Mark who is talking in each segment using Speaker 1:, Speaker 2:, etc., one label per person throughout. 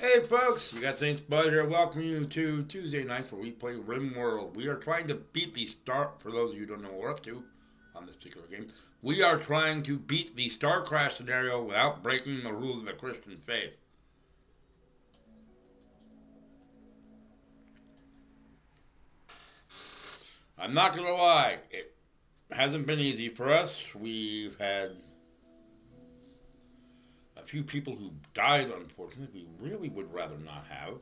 Speaker 1: Hey folks, you got Saints Bud here. Welcome you to Tuesday nights where we play RimWorld. We are trying to beat the star. For those of you who don't know what we're up to on this particular game, we are trying to beat the Star Crash scenario without breaking the rules of the Christian faith. I'm not gonna lie, it hasn't been easy for us. We've had a few people who died, unfortunately. We really would rather not have.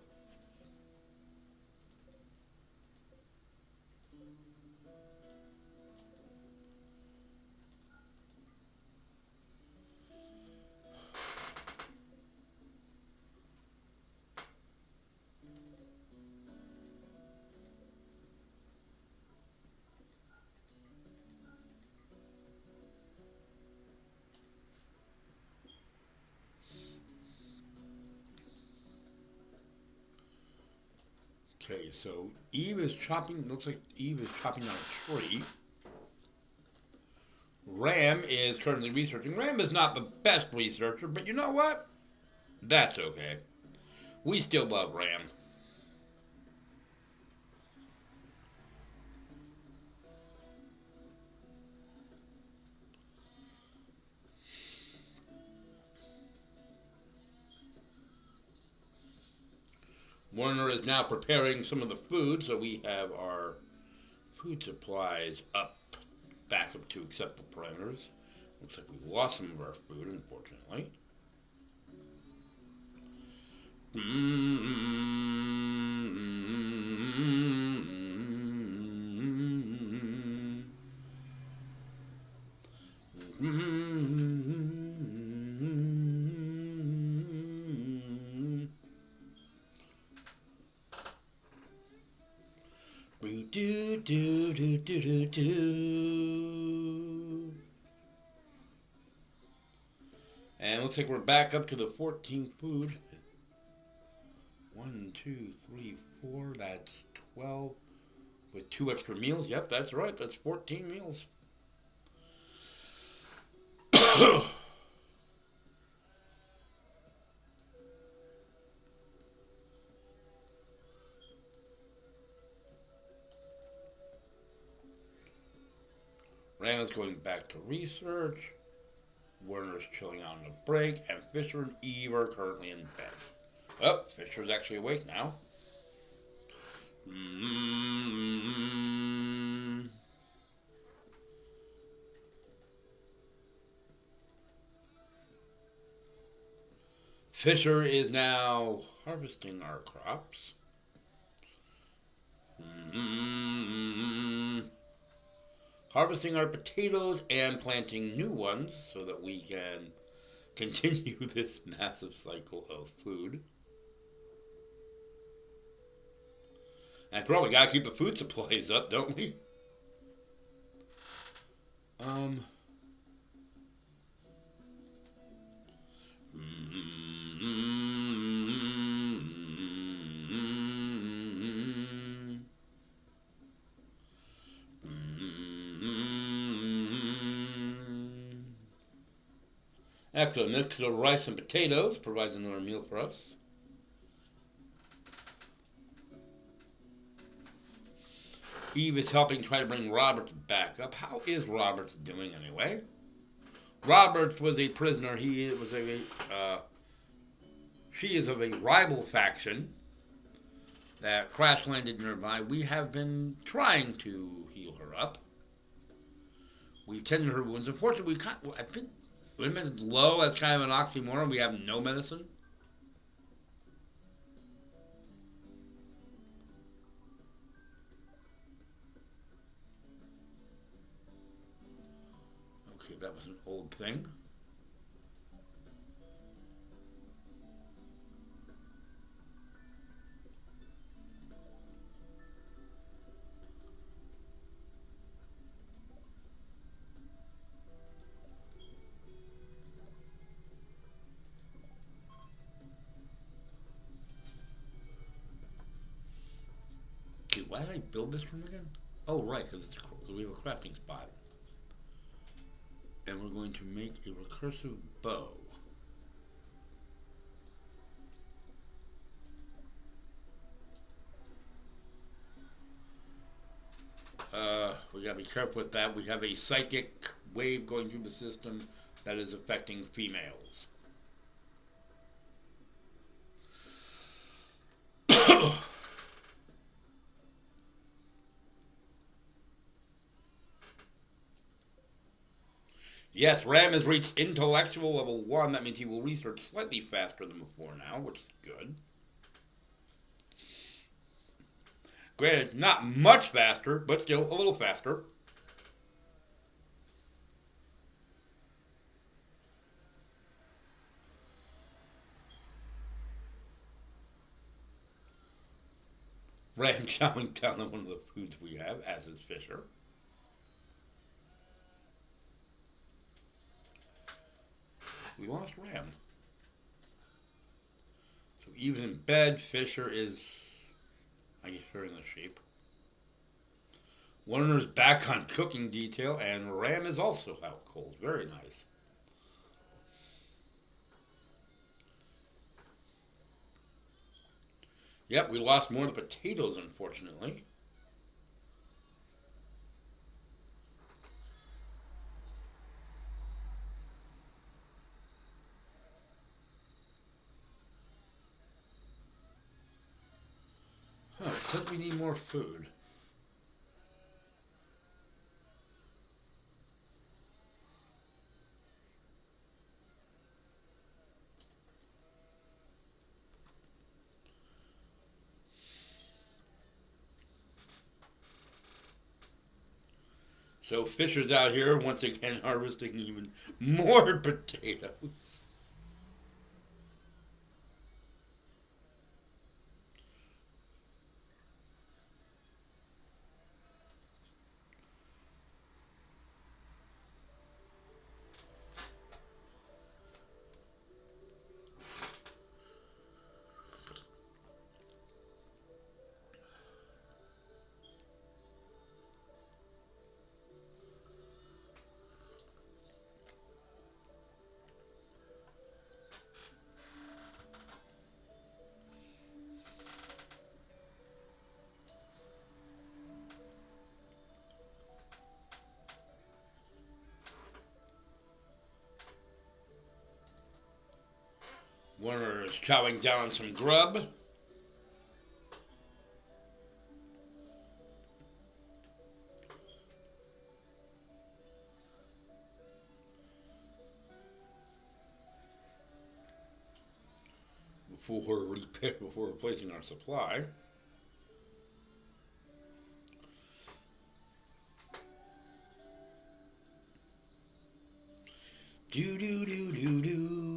Speaker 1: Okay, so Eve is chopping. Looks like Eve is chopping down a tree. Ram is currently researching. Ram is not the best researcher, but you know what? That's okay. We still love Ram. Warner is now preparing some of the food, so we have our food supplies up, back up to acceptable parameters. Looks like we lost some of our food, unfortunately. We do. And it looks like we're back up to the 14 food. 1, 2, 3, 4. That's 12. With 2 extra meals. Yep, that's right. That's 14 meals. Randall's going back to research. Werner's chilling out on a break. And Fisher and Eve are currently in bed. Oh, Fisher's actually awake now. Fisher is now harvesting our crops. Harvesting our potatoes and planting new ones so that we can continue this massive cycle of food. After all, we gotta keep the food supplies up, don't we? Um. Excellent. Mix of rice and potatoes provides another meal for us. Eve is helping try to bring Roberts back up. How is Roberts doing anyway? Roberts was a prisoner. She is of a rival faction that crash landed nearby. We have been trying to heal her up. We've tended her wounds. Unfortunately, I think women low. That's kind of an oxymoron. We have no medicine. Okay, that was an old thing. Okay, why did I build this room again? Oh, right, because we have a crafting spot. And we're going to make a recursive bow. we gotta be careful with that. We have a psychic wave going through the system that is affecting females. Yes, Ram has reached intellectual level 1. That means he will research slightly faster than before now, which is good. Granted, not much faster, but still a little faster. Ram chowing down on one of the foods we have, as is Fisher. We lost Ram. So even in bed, Fisher is, I guess, hearing the sheep. Warner's back on cooking detail, and Ram is also out cold. Very nice. Yep, we lost more of the potatoes, unfortunately. Huh, it says we need more food. So Fisher's out here once again harvesting even more potatoes. Warner is chowing down some grub. Before replacing our supply. Do do do do do.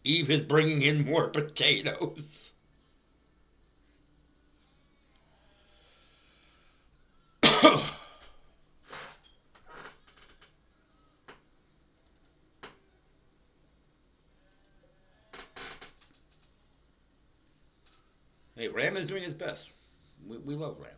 Speaker 1: Eve is bringing in more potatoes. Hey, Ram is doing his best. We love Ram.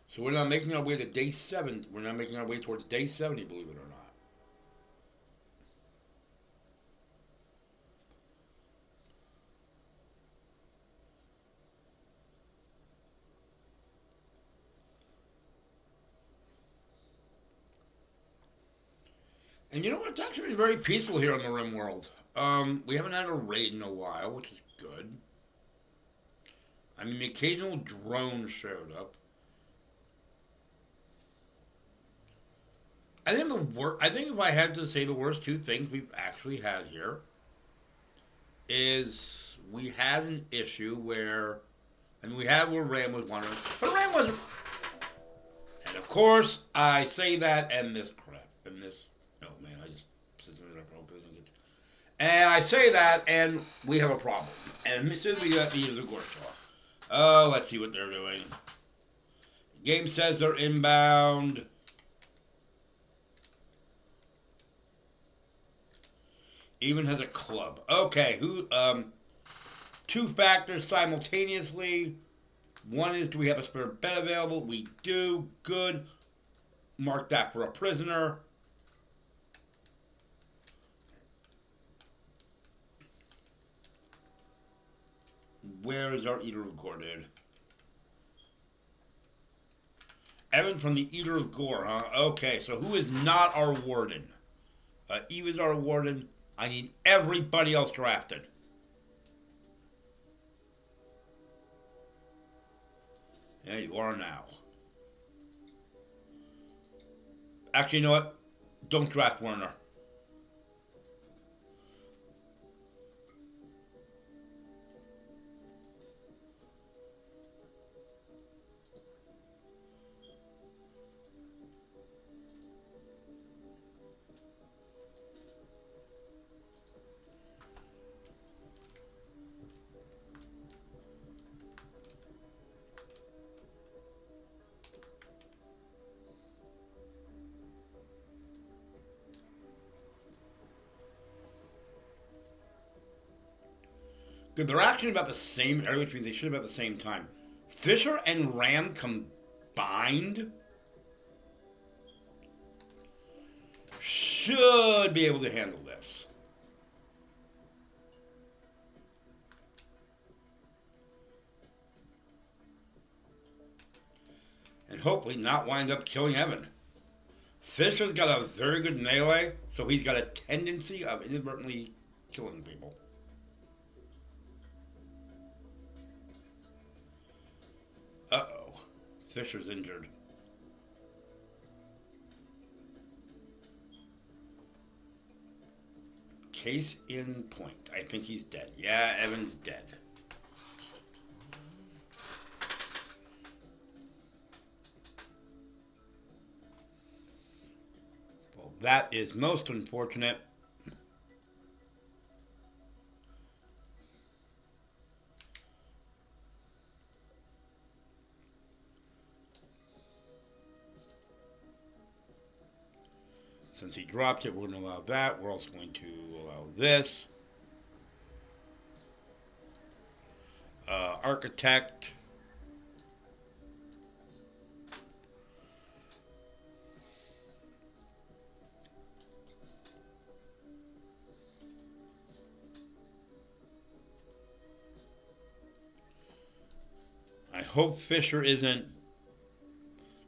Speaker 1: So we're not making our way to day 7. We're not making our way towards day 70, believe it or not. And you know what? It's actually been very peaceful here in the Rim world. We haven't had a raid in a while, which is good. I mean, the occasional drone showed up. I think if I had to say the worst two things we've actually had here is we had an issue where, I mean, we had where Ram was wandering, but Ram wasn't. And of course, I say that and this crap and this. Oh man, I just and I say that and we have a problem. And as soon as we do that, the user goes off. Oh, let's see what they're doing. Game says they're inbound. Even has a club. Okay, who? Two factors simultaneously. One is, do we have a spare bed available? We do. Good. Mark that for a prisoner. Where is our Eater of Gore, dude? Evan from the Eater of Gore, huh? Okay, so who is not our warden? Eve is our warden. I need everybody else drafted. Yeah, you are now. Actually, you know what? Don't draft Werner. Good. They're actually about the same area, which means they should have at the same time. Fisher and Rand combined should be able to handle this. And hopefully not wind up killing Evan. Fisher's got a very good melee, so he's got a tendency of inadvertently killing people. Uh-oh. Fisher's injured. Case in point. I think he's dead. Yeah, Evan's dead. Well, that is most unfortunate. Since he dropped it, we're going to allow that. We're also going to allow this. Architect. I hope Fisher isn't.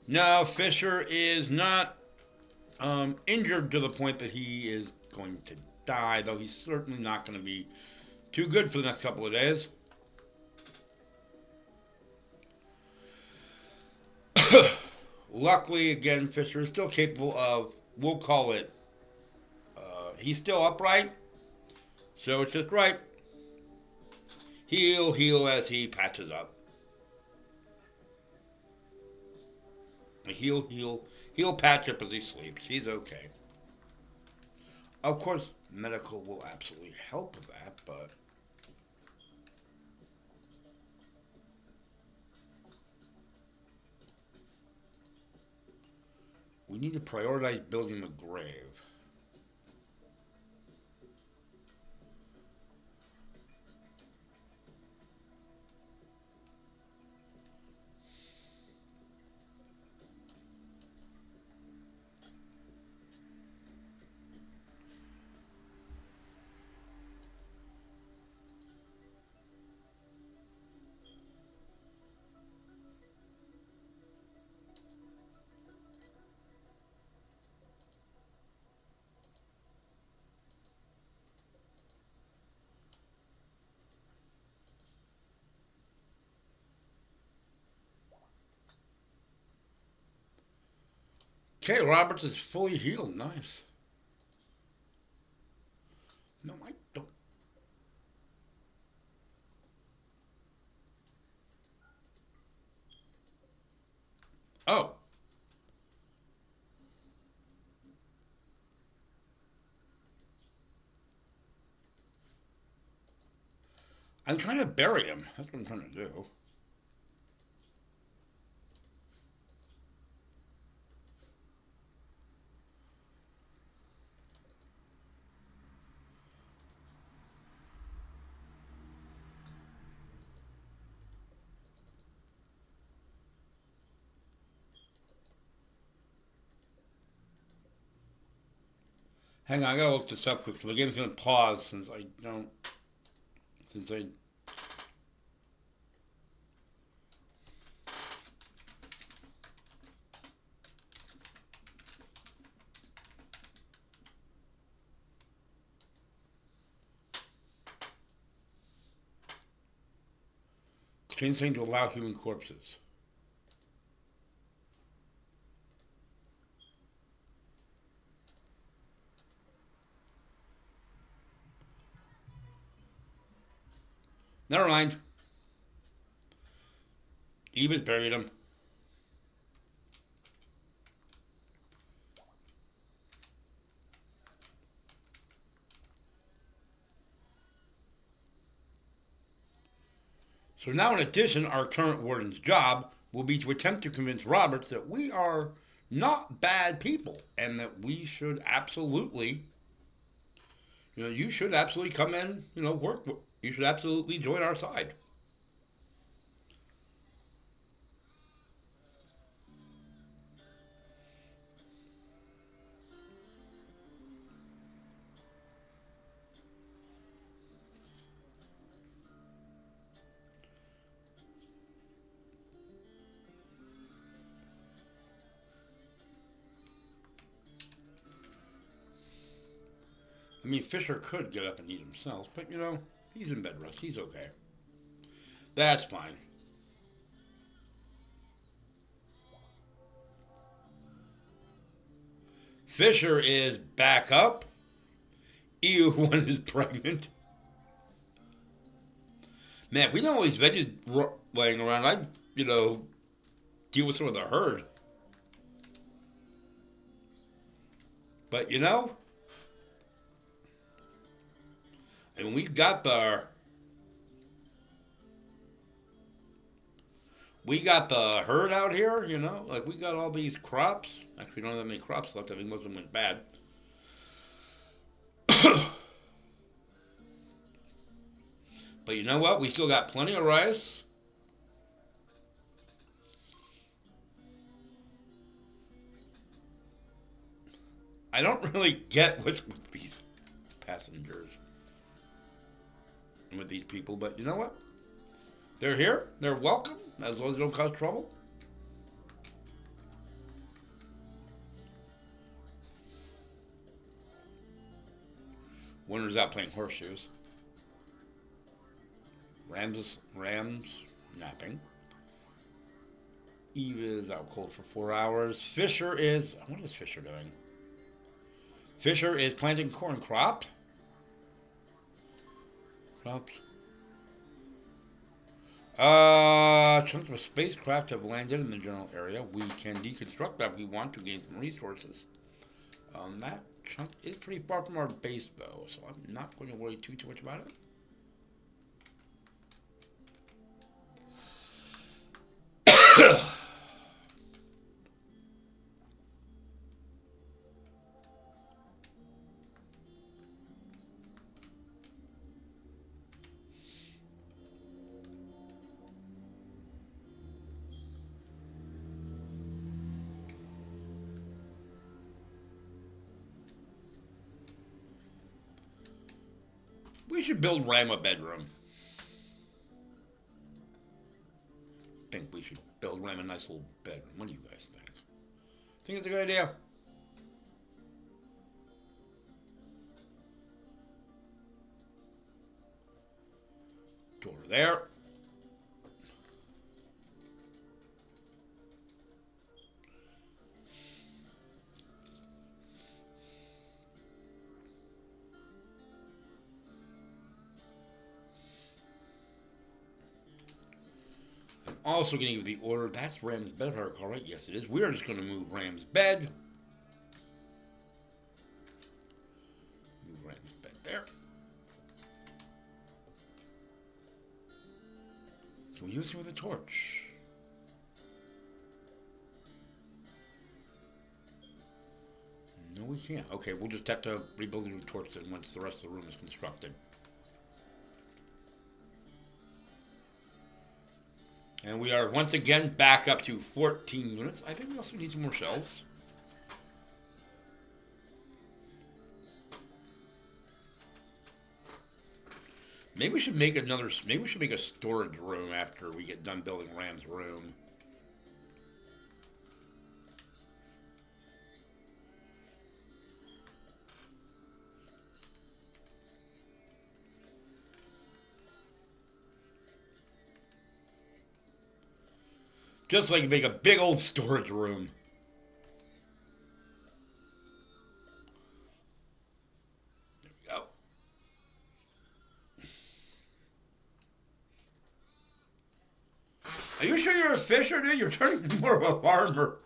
Speaker 1: No, Fisher is not injured to the point that he is going to die, though he's certainly not going to be too good for the next couple of days. Luckily, again, Fisher is still capable of, we'll call it, he's still upright, so it's just right. Heal as he patches up. He'll patch up as he sleeps. He's okay. Of course, medical will absolutely help with that, but we need to prioritize building the grave. Okay, Roberts is fully healed. Nice. No, I don't. Oh. I'm trying to bury him. That's what I'm trying to do. Hang on, I gotta look this up quick. So the game's gonna pause since I don't. Since I. Change thing to allow human corpses. Never mind. Eva's buried him. So now, in addition, our current warden's job will be to attempt to convince Roberts that we are not bad people and that we should absolutely, you should absolutely come in, work. You should absolutely join our side. I mean, Fisher could get up and eat himself, but he's in bed rest. He's okay. That's fine. Fisher is back up. EU1 is pregnant. Man, if we don't all these veggies laying around, I'd, deal with some of the herd. But, and we got the herd out here, like we got all these crops. Actually, we don't have that many crops left. I think most of them went bad. But you know what? We still got plenty of rice. I don't really get what's with these passengers and with these people, but you know what? They're here. They're welcome, as long as they don't cause trouble. Winter's out playing horseshoes. Rams napping. Eve is out cold for 4 hours. Fisher is... What is Fisher doing? Fisher is planting corn crops. Chunks of a spacecraft have landed in the general area. We can deconstruct that if we want to gain some resources. That chunk is pretty far from our base, though, so I'm not going to worry too much about it. We should build Ram a bedroom. I think we should build Ram a nice little bedroom. What do you guys think? Think it's a good idea? Door there. Also going to give the order. That's Ram's bed, if I recall right. Yes, it is. We're just going to move Ram's bed. Move Ram's bed there. Can we use it with a torch? No, we can't. Okay, we'll just have to rebuild a new torch then once the rest of the room is constructed. And we are once again back up to 14 units. I think we also need some more shelves. Maybe we should make another. Maybe we should make a storage room after we get done building Ram's room. Just like make a big old storage room. There we go. Are you sure you're a fisher, dude? You're turning into more of a farmer.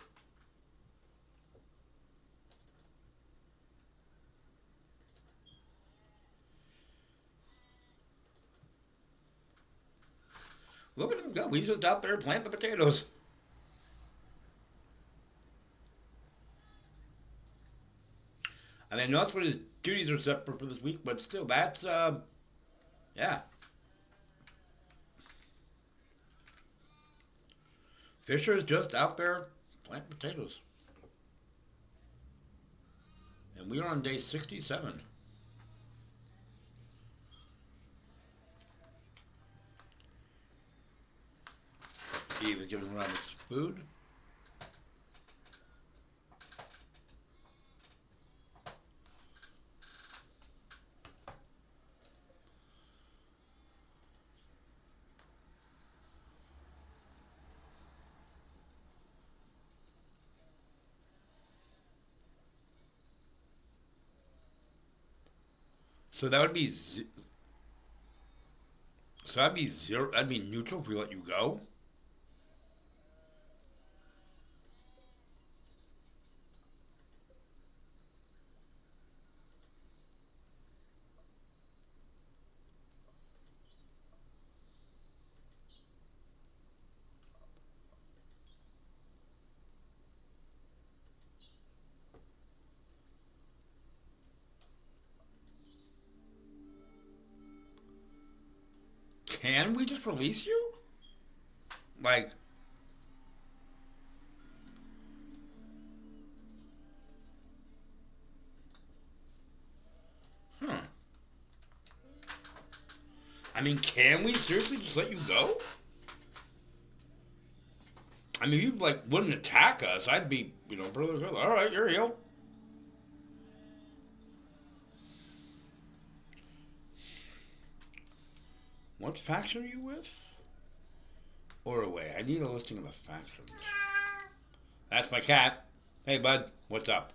Speaker 1: Look at him go. He's just out there planting the potatoes. I mean, I know that's what his duties are set for this week, but still, that's, yeah. Fisher is just out there planting potatoes. And we are on day 67. Steve is giving around his food. So that would be so that'd be zero. That'd be neutral if we let you go. Can we just release you? Like, huh? I mean, can we seriously just let you go? I mean, if you like wouldn't attack us, I'd be, brother. All right, you're healed. What faction are you with? Or away. I need a listing of the factions. That's my cat. Hey, bud. What's up?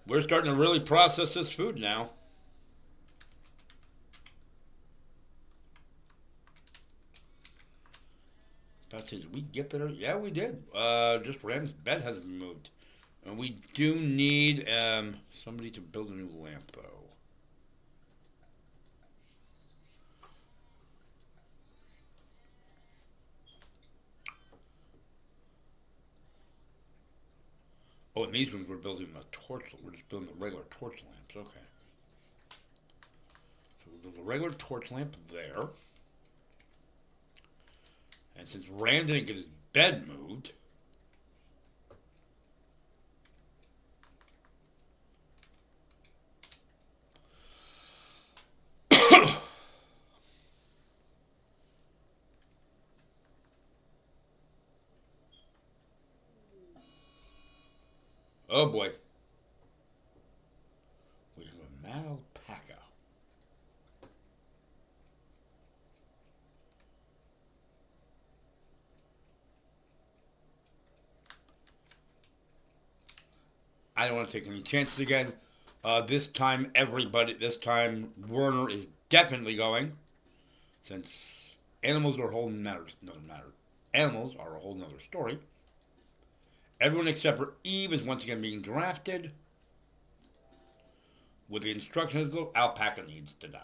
Speaker 1: We're starting to really process this food now. Did we get there? Yeah, we did. Just Ram's bed hasn't moved. And we do need somebody to build a new lamp, though. Oh, in these rooms we're building a torch. We're just building the regular torch lamps. Okay. So we'll build a regular torch lamp there. And since Rand didn't get his bed moved, oh boy, we have a mad alpaca. I don't want to take any chances again. This time, Werner is definitely going. Since animals are a whole nother matter. Animals are a whole nother story. Everyone except for Eve is once again being drafted. With the instructions, the alpaca needs to die.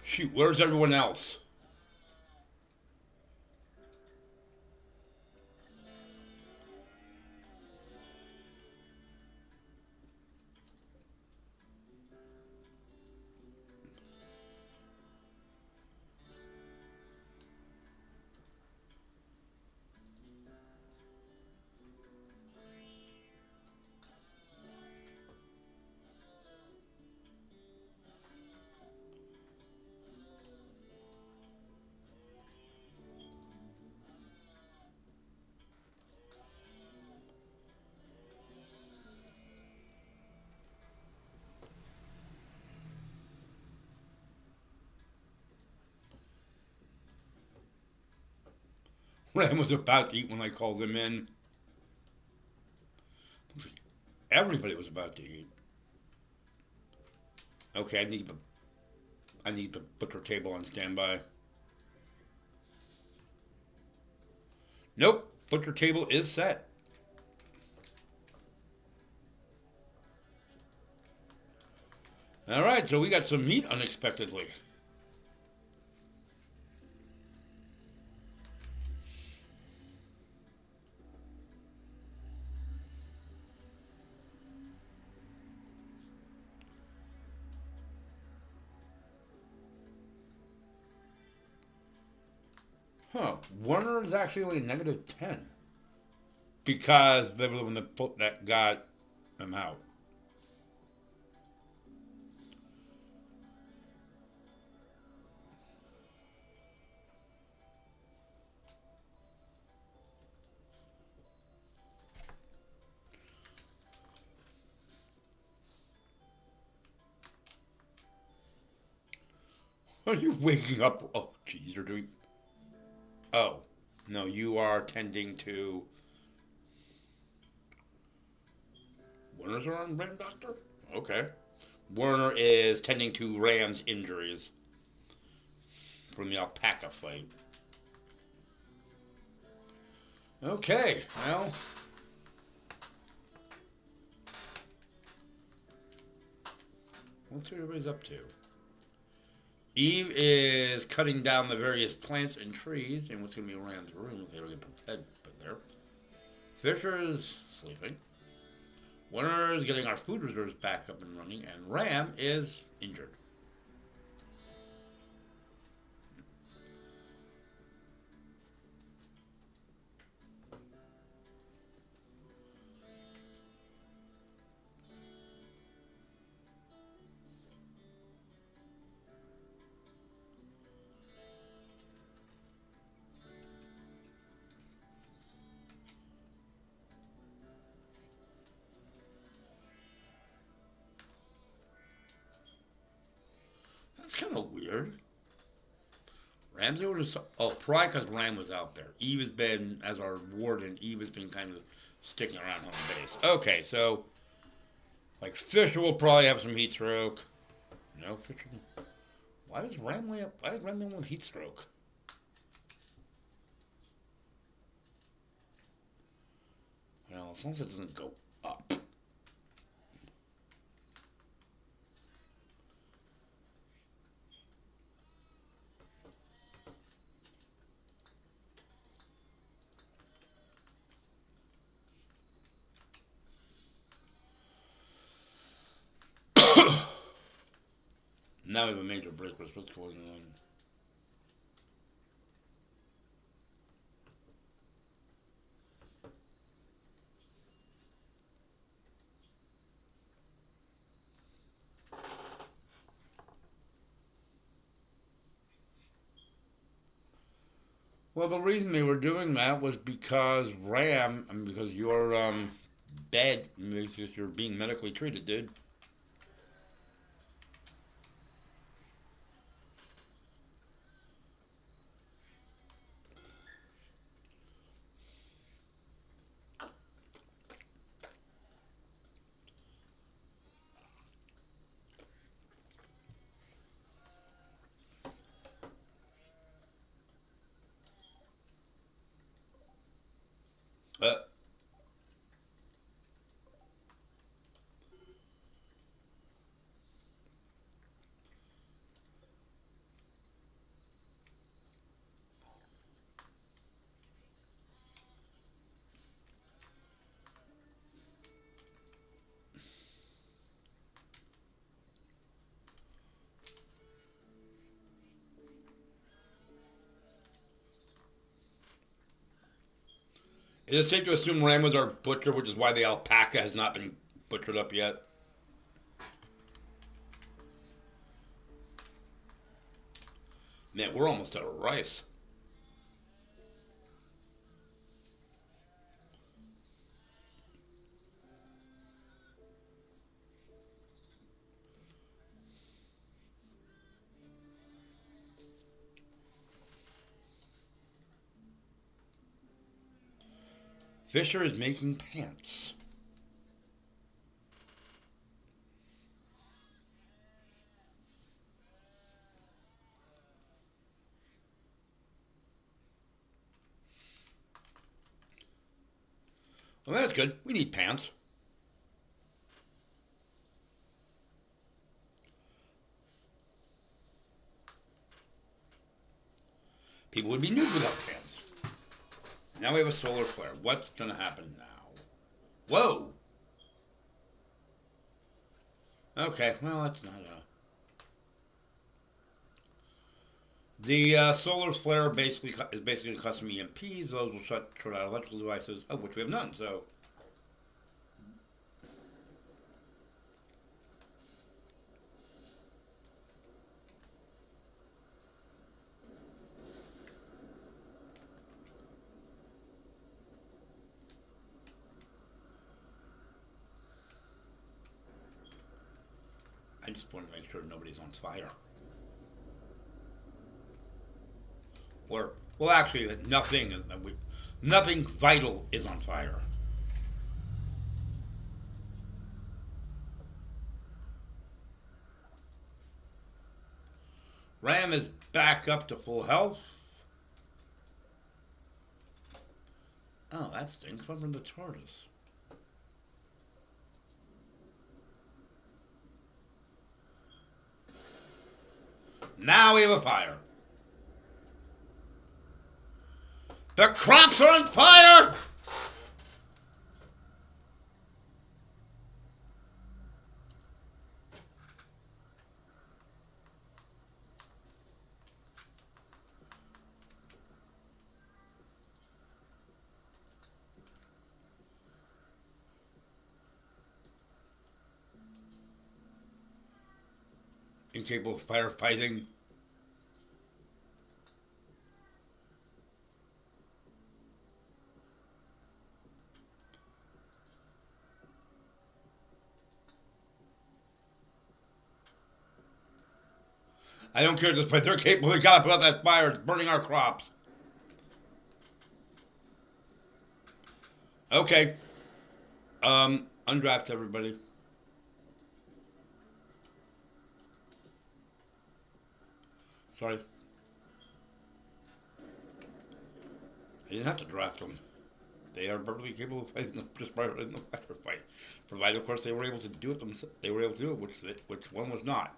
Speaker 1: Shoot, where's everyone else? Ram was about to eat when I called him in. Everybody was about to eat. Okay, I need the butcher table on standby. Nope, butcher table is set. All right, so we got some meat unexpectedly. Huh. Warner is actually only -10 because they were the foot that got them out. Are you waking up? Oh, jeez, you're doing. Oh, no, you are tending to. Warner's are on Ram Doctor? Okay. Warner is tending to Ram's injuries from the alpaca fight. Okay, well. Let's see what everybody's up to. Eve is cutting down the various plants and trees in what's going to be Ram's room. They don't get bed put there. Fisher is sleeping. Warner is getting our food reserves back up and running, and Ram is injured. That's kind of weird. Ram's able to. Oh, probably because Ram was out there. Eve has been, as our warden, Eve has been kind of sticking around home base. Okay, so. Like, Fisher will probably have some heat stroke. No, Fisher. Why does Ram lay up? Why does Ram have heat stroke? Well, as long as it doesn't go up. Now we have a major break. What's going on? Well, the reason they were doing that was because because you're bad, because you're being medically treated, dude. Uh, is it safe to assume Ram was our butcher, which is why the alpaca has not been butchered up yet? Man, we're almost out of rice. Fisher is making pants. Well, that's good. We need pants. People would be nude without pants. Now we have a solar flare. What's going to happen now? Whoa! Okay, well, that's not a... The solar flare is basically custom EMPs. Those will shut out electrical devices, of which we have none, so... I just want to make sure nobody's on fire. Or, well, actually, that nothing vital is on fire. Ram is back up to full health. Oh, that stinks. What from the TARDIS? Now we have a fire. The crops are on fire! Incapable of firefighting. I don't care at this point. They're capable. We gotta put out that fire. It's burning our crops. Okay. Undraft everybody. Sorry. I didn't have to draft them. They are perfectly capable of fighting them just by in the firefight. Provided, of course, they were able to do it themselves. They were able to do it, which one was not.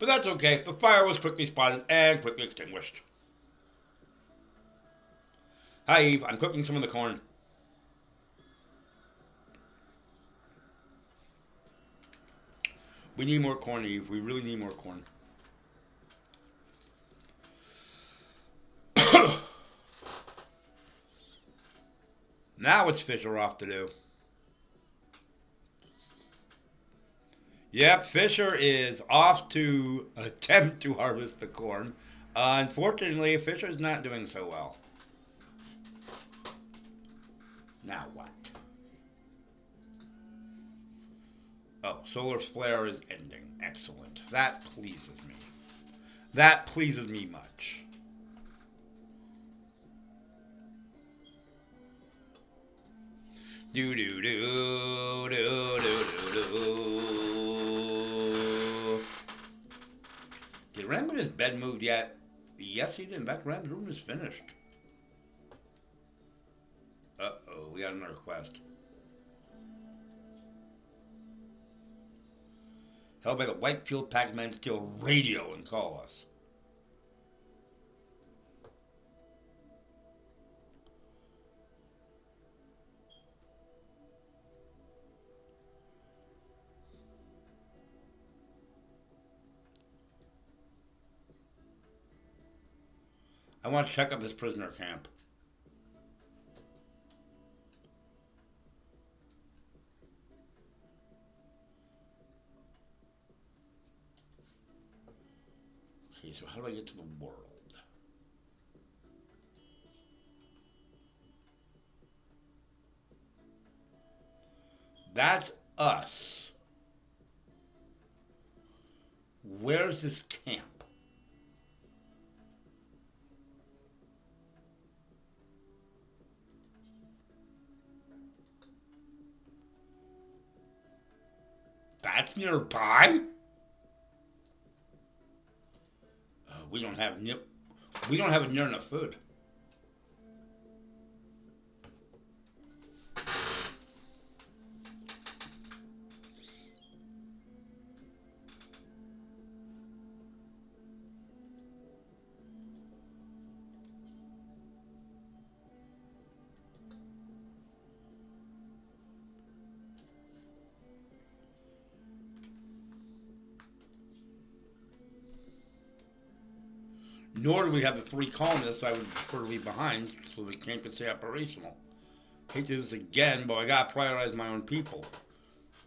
Speaker 1: But that's okay. The fire was quickly spotted and quickly extinguished. Hi, Eve. I'm cooking some of the corn. We need more corn, Eve. We really need more corn. Now it's Fisher off to do. Yep, Fisher is off to attempt to harvest the corn. Unfortunately, Fisher's not doing so well. Now what? Oh, solar flare is ending. Excellent. That pleases me. That pleases me much. Do do do do do do do. Did Ram get his bed moved yet? Yes, he did. In fact, Ram's room is finished. Uh-oh, we got another quest. Held by the white fuel pack men steal radio and call us. I want to check up this prisoner camp. Okay, so how do I get to the world? That's us. Where's this camp? That's nearby. We don't have near enough food. Nor do we have the 3 colonists I would prefer to leave behind so the camp can stay operational. Hate to do this again, but I gotta prioritize my own people.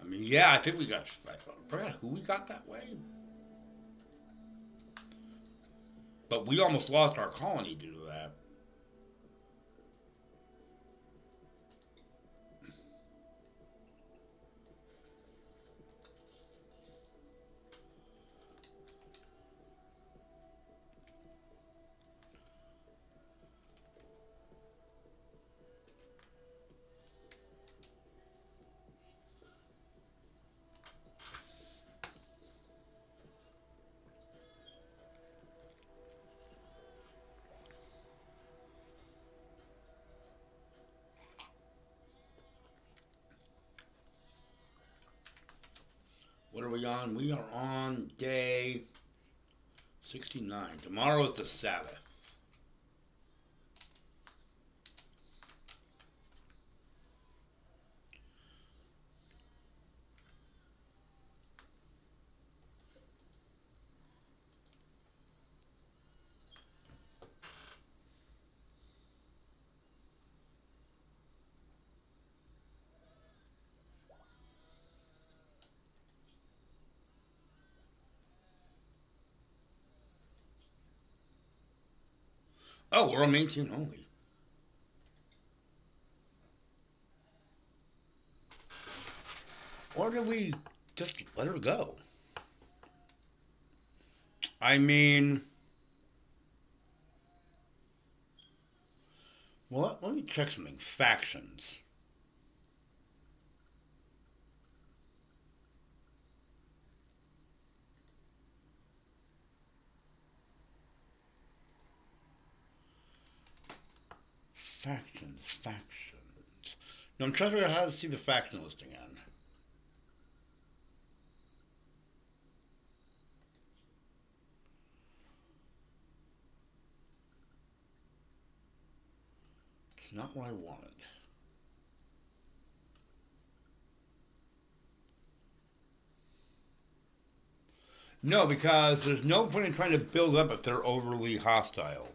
Speaker 1: I mean, yeah, I think I forgot who we got that way. But we almost lost our colony due to that. What are we on? We are on day 69. Tomorrow is the Sabbath. Oh, we're on maintain only. Or did we just let her go? I mean, well, let me check something. Factions. Factions. Now I'm trying to figure out how to see the faction list again. It's not what I wanted. No, because there's no point in trying to build up if they're overly hostile.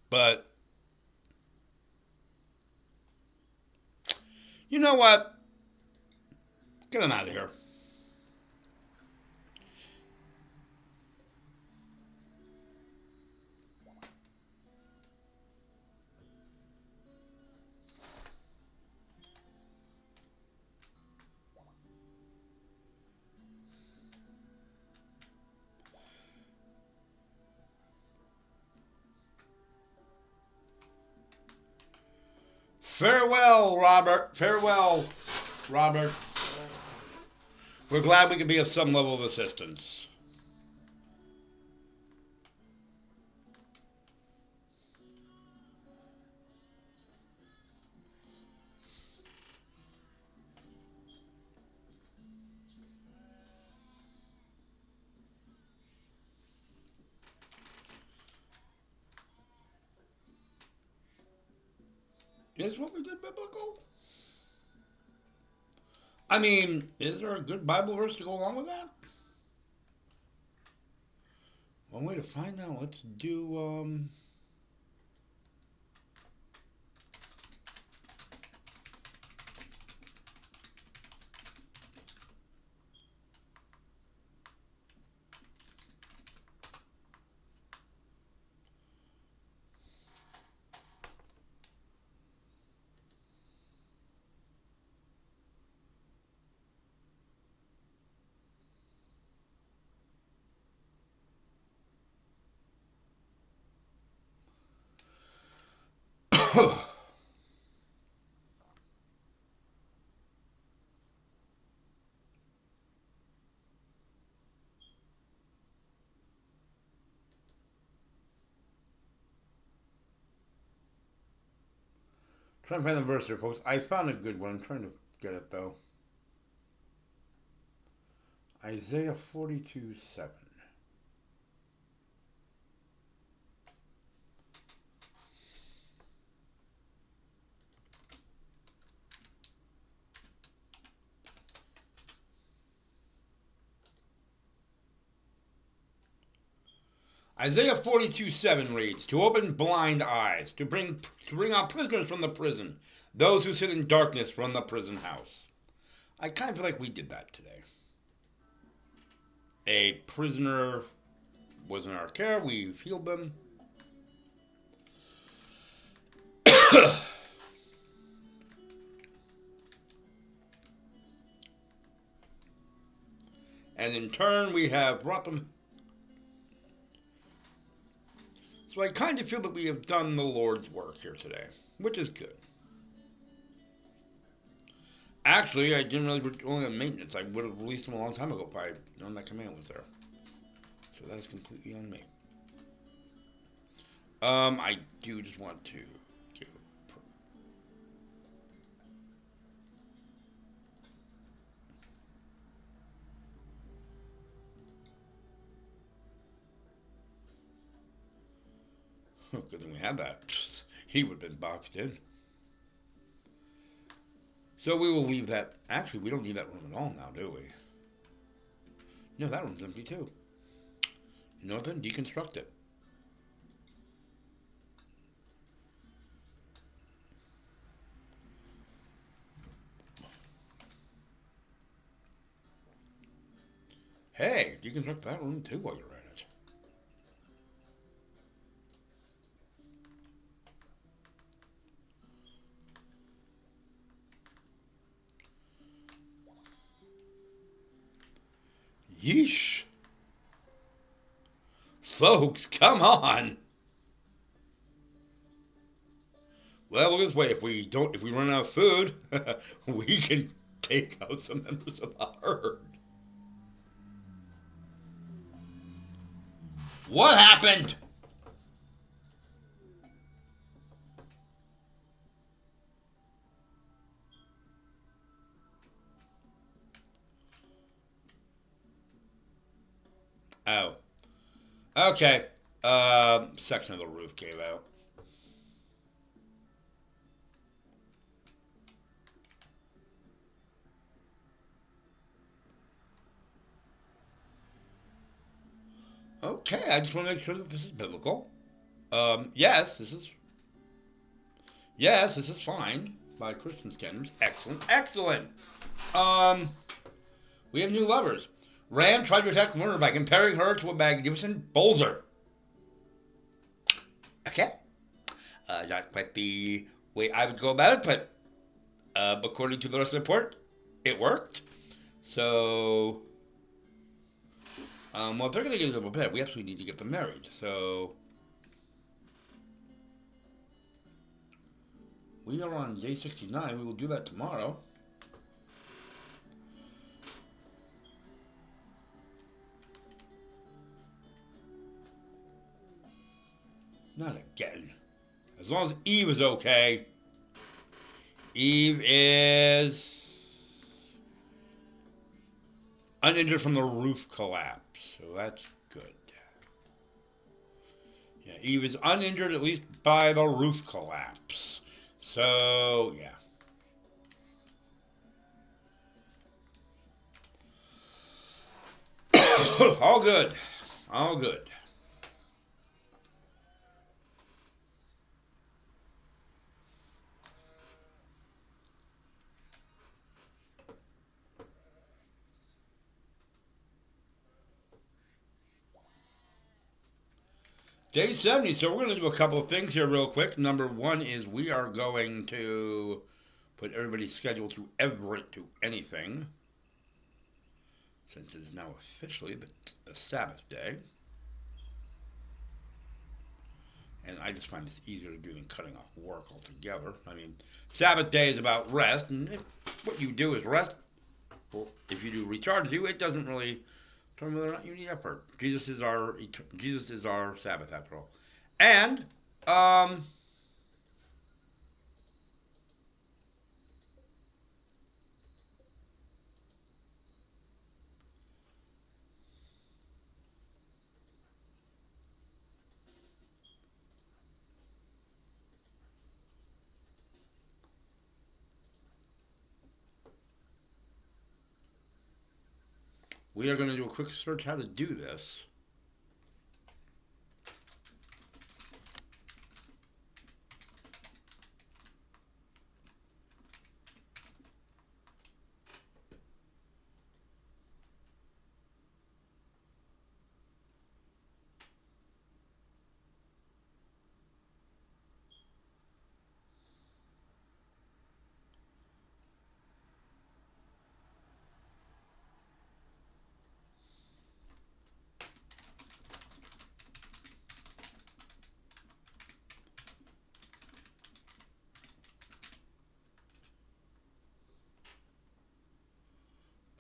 Speaker 1: But you know what? Get them out of here. Farewell, Robert. Farewell, Robert. We're glad we can be of some level of assistance. Is what we did biblical? I mean, is there a good Bible verse to go along with that? One way to find out. Let's do, Trying to find the verse here, folks. I found a good one. I'm trying to get it, though. Isaiah 42:7. Isaiah 42:7 reads, "To open blind eyes, to bring out prisoners from the prison, those who sit in darkness from the prison house." I kind of feel like we did that today. A prisoner was in our care. We've healed them. And in turn, we have brought them. So I kind of feel that we have done the Lord's work here today, which is good. Actually, I didn't really only on maintenance. I would have released them a long time ago if I had known that command was there. So that is completely on me. I do just want to give good thing we had that. He would have been boxed in. So we will leave that. Actually, we don't need that room at all now, do we? No, that room's empty too. You know what then? Deconstruct it. Hey, deconstruct that room too while you're at it. Yeesh. Folks, come on. Well, look this way. If we run out of food, we can take out some members of the herd. What happened? Oh. Okay. Section of the roof gave out. Okay, I just want to make sure that this is biblical. Yes, this is fine by Christian standards. Excellent, excellent. We have new lovers. Ram tried to attack Werner by comparing her to a magnificent boulder. Okay. Not quite the way I would go about it, but according to the rest of the report, it worked. So, well, if they're going to give them a bed, we absolutely need to get them married. So, we are on day 69. We will do that tomorrow. Not again. As long as Eve is okay. Eve is uninjured from the roof collapse. So that's good. Yeah, Eve is uninjured at least by the roof collapse. So, yeah. All good. All good. Day 70, so we're going to do a couple of things here real quick. Number one is we are going to put everybody's schedule to Everett to anything, since it is now officially the Sabbath day. And I just find this easier to do than cutting off work altogether. I mean, Sabbath day is about rest, and if what you do is rest. Well, if you do recharge you, it doesn't really determine whether or not you need effort. Jesus is our Sabbath after all. And We are going to do a quick search how to do this.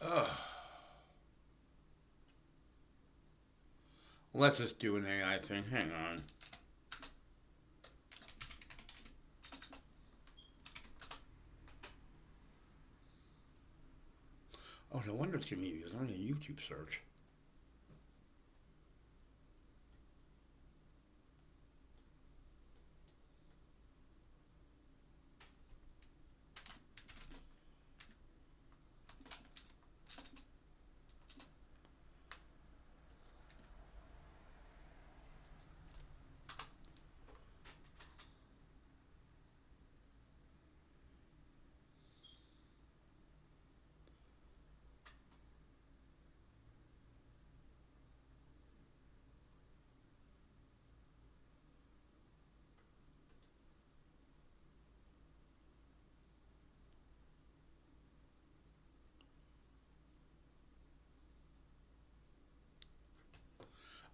Speaker 1: Ugh. Let's just do an AI thing. Hang on. Oh, no wonder it's giving me views. I'm on a YouTube search.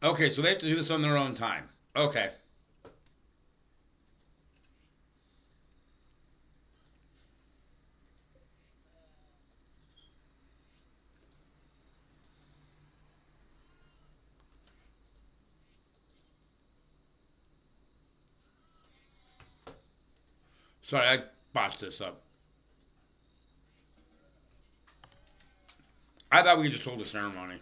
Speaker 1: Okay, so they have to do this on their own time. Okay. Sorry, I botched this up. I thought we just hold a ceremony.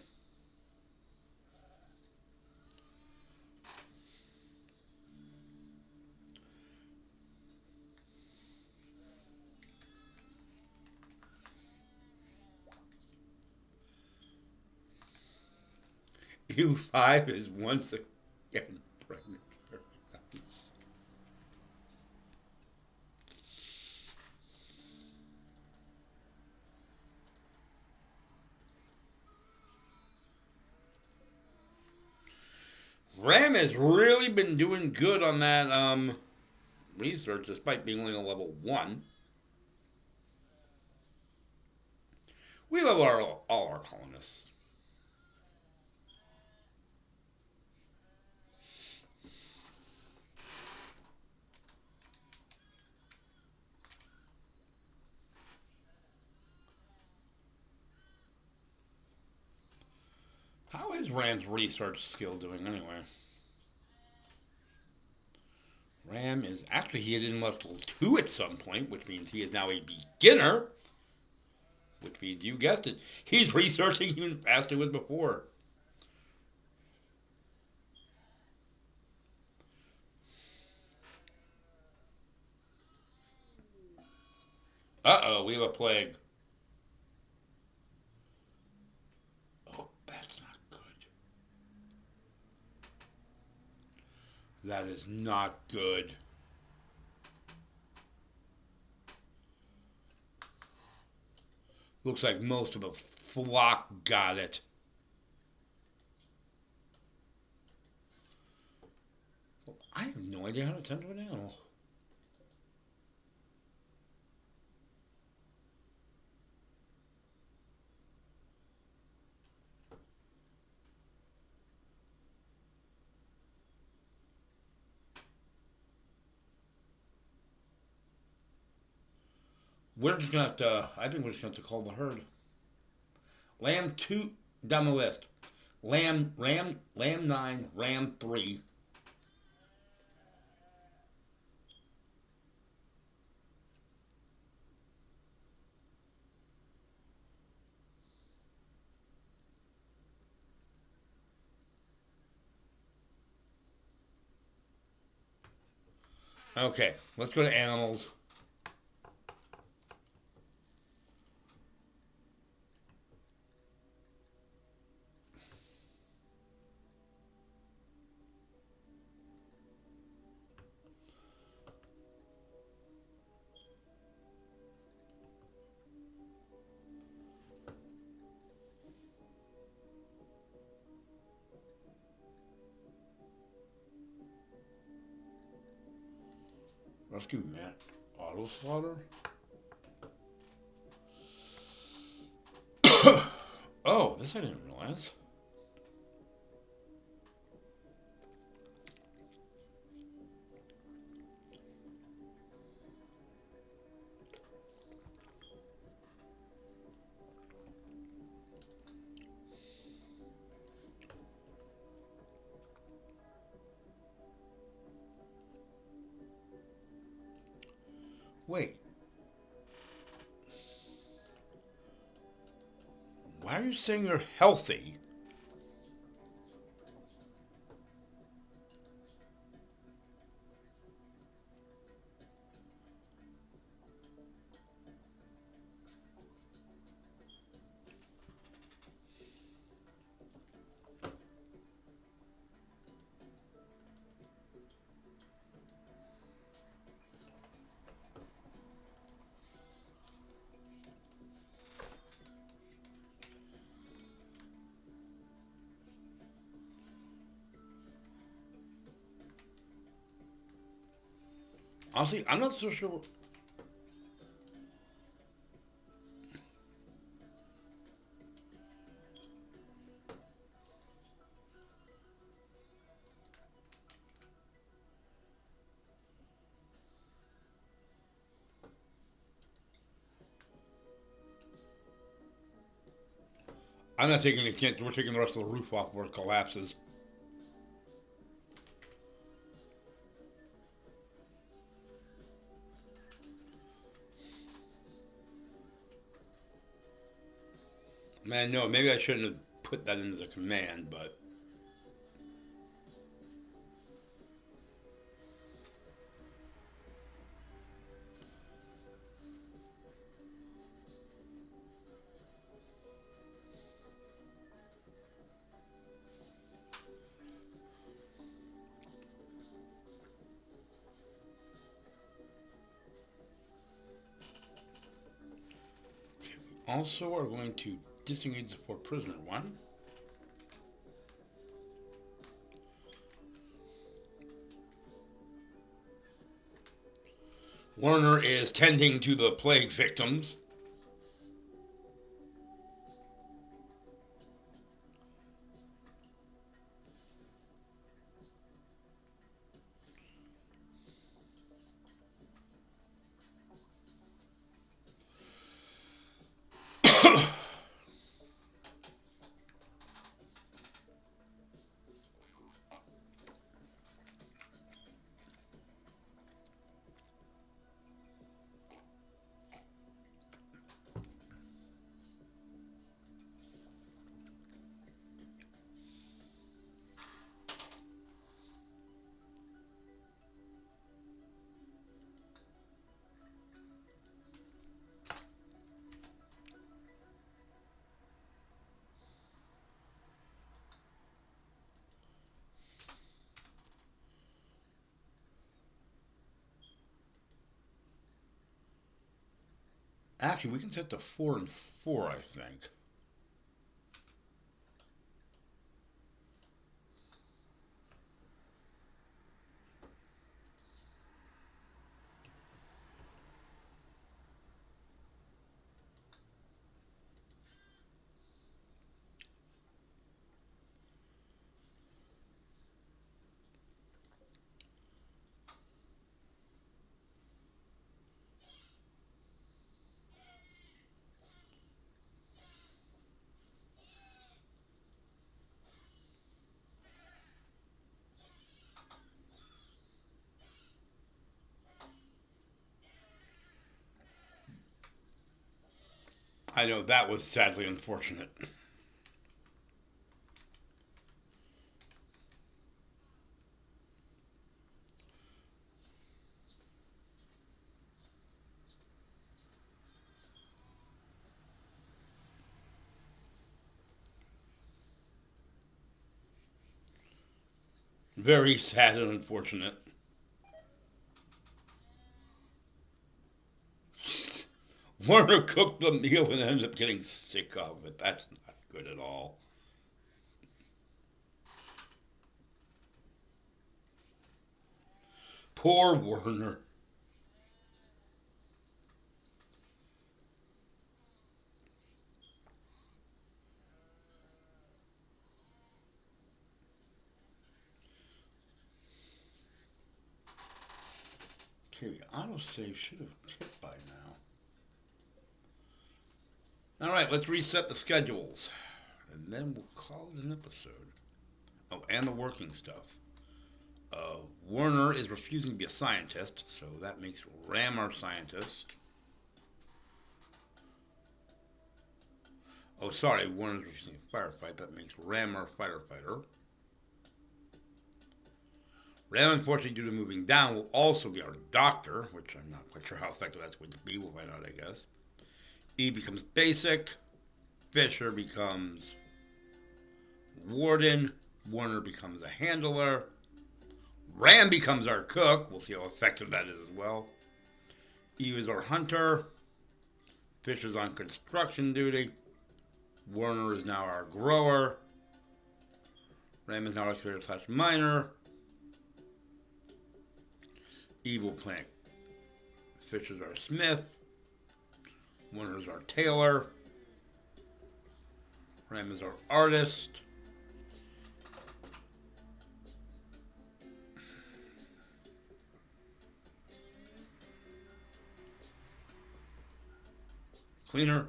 Speaker 1: U5 is once again pregnant. Ram has really been doing good on that research, despite being only a level 1. We love all our colonists. How is Ram's research skill doing anyway? Ram is actually, he had in level 2 at some point, which means he is now a beginner. Which means, you guessed it, he's researching even faster than before. Uh-oh, we have a plague. Oh, that's not good. That is not good. Looks like most of the flock got it. I have no idea how to tend to an animal. We're just gonna have to, I think we're just gonna have to call the herd. Lamb 2 down the list. Lamb 9, Ram 3. Okay, let's go to animals. Rescue Matt Auto Slaughter. Oh, this I didn't realize. Wait. Why are you saying you're healthy? Honestly, I'm not so sure. I'm not taking any chances. We're taking the rest of the roof off where it collapses. Man, no, maybe I shouldn't have put that into the command, but okay, we also are going to disengage the four prisoner one. Werner is tending to the plague victims. Actually, we can set to 4 and 4, I think. I know that was sadly unfortunate. Very sad and unfortunate. Werner cooked the meal and ended up getting sick of it. That's not good at all. Poor Werner. Okay, the autosave should have hit by now. Alright, let's reset the schedules. And then we'll call it an episode. Oh, and the working stuff. Werner is refusing to be a scientist, so that makes Ram our scientist. Oh, sorry, Werner's refusing a firefight. That makes Ram our fighter. Ram, unfortunately, due to moving down, will also be our doctor, which I'm not quite sure how effective that's going to be. We'll find out, I guess. E becomes basic. Fisher becomes warden. Werner becomes a handler. Ram becomes our cook. We'll see how effective that is as well. Eve is our hunter. Fisher's on construction duty. Werner is now our grower. Ram is now our excavator/miner. Eve will plant. Fisher's our smith. Werner's our tailor. Ram is our artist. Cleaner.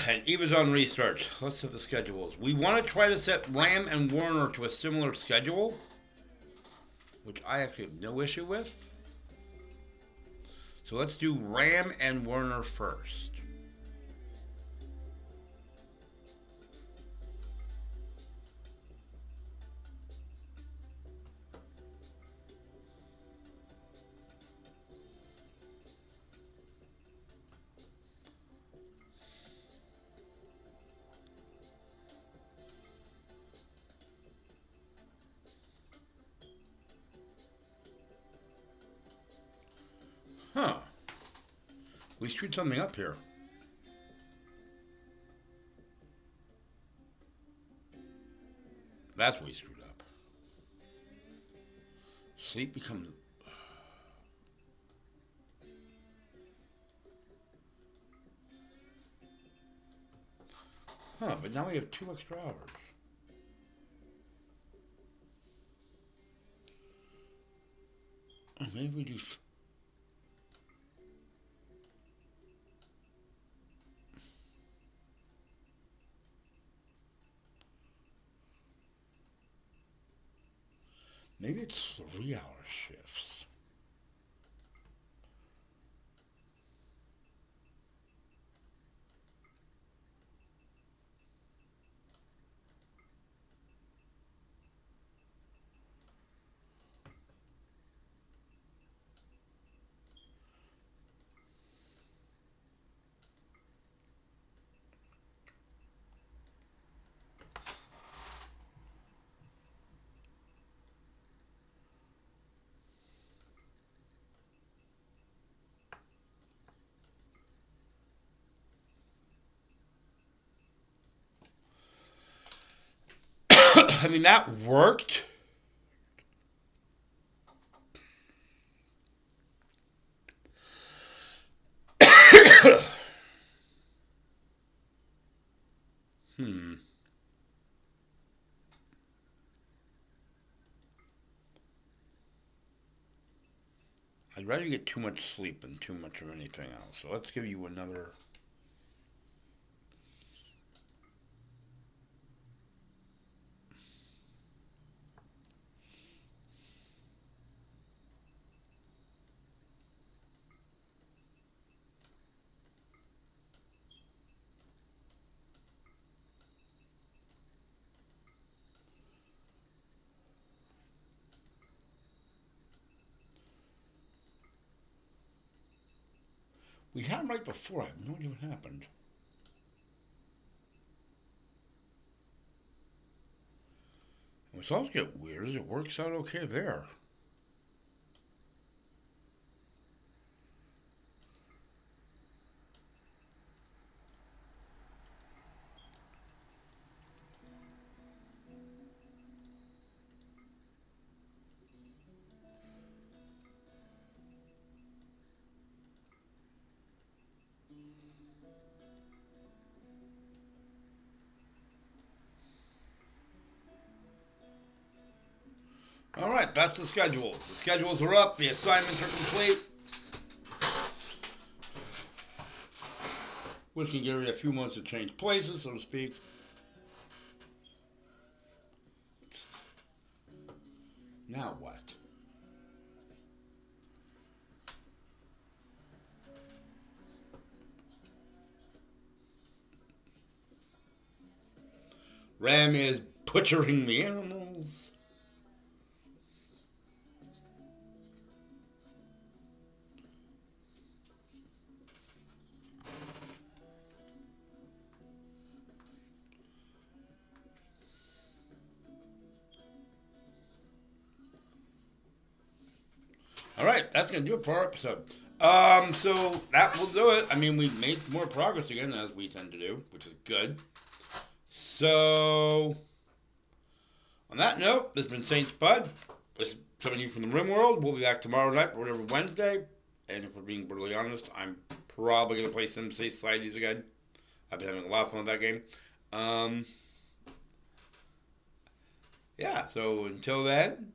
Speaker 1: And Eva's on research. Let's set the schedules. We want to try to set Ram and Werner to a similar schedule, which I actually have no issue with. So let's do Ram and Werner first. Huh. We screwed something up here. That's what we screwed up. Sleep becomes... Huh, but now we have 2 extra hours. Oh, maybe we do... Maybe it's 3-hour shifts. I mean, that worked. I'd rather get too much sleep than too much of anything else. So let's give you another... We had them right before. I have no idea what happened. What's also get weird is it works out okay there. Alright, right, that's the schedule. The schedules are up. The assignments are complete. Which can give you a few months to change places, so to speak. Now what? Ram is butchering the animals. All right, that's going to do it for our episode. So that will do it. I mean, we made more progress again, as we tend to do, which is good. So, on that note, this has been Saint Spud. This is coming to you from the Rim World. We'll be back tomorrow night, or whatever, Wednesday. And if we're being brutally honest, I'm probably going to play Sim Societies again. I've been having a lot of fun with that game. Yeah, so until then,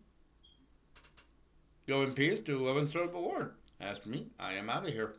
Speaker 1: go in peace, do love and serve the Lord. As for me, I am out of here.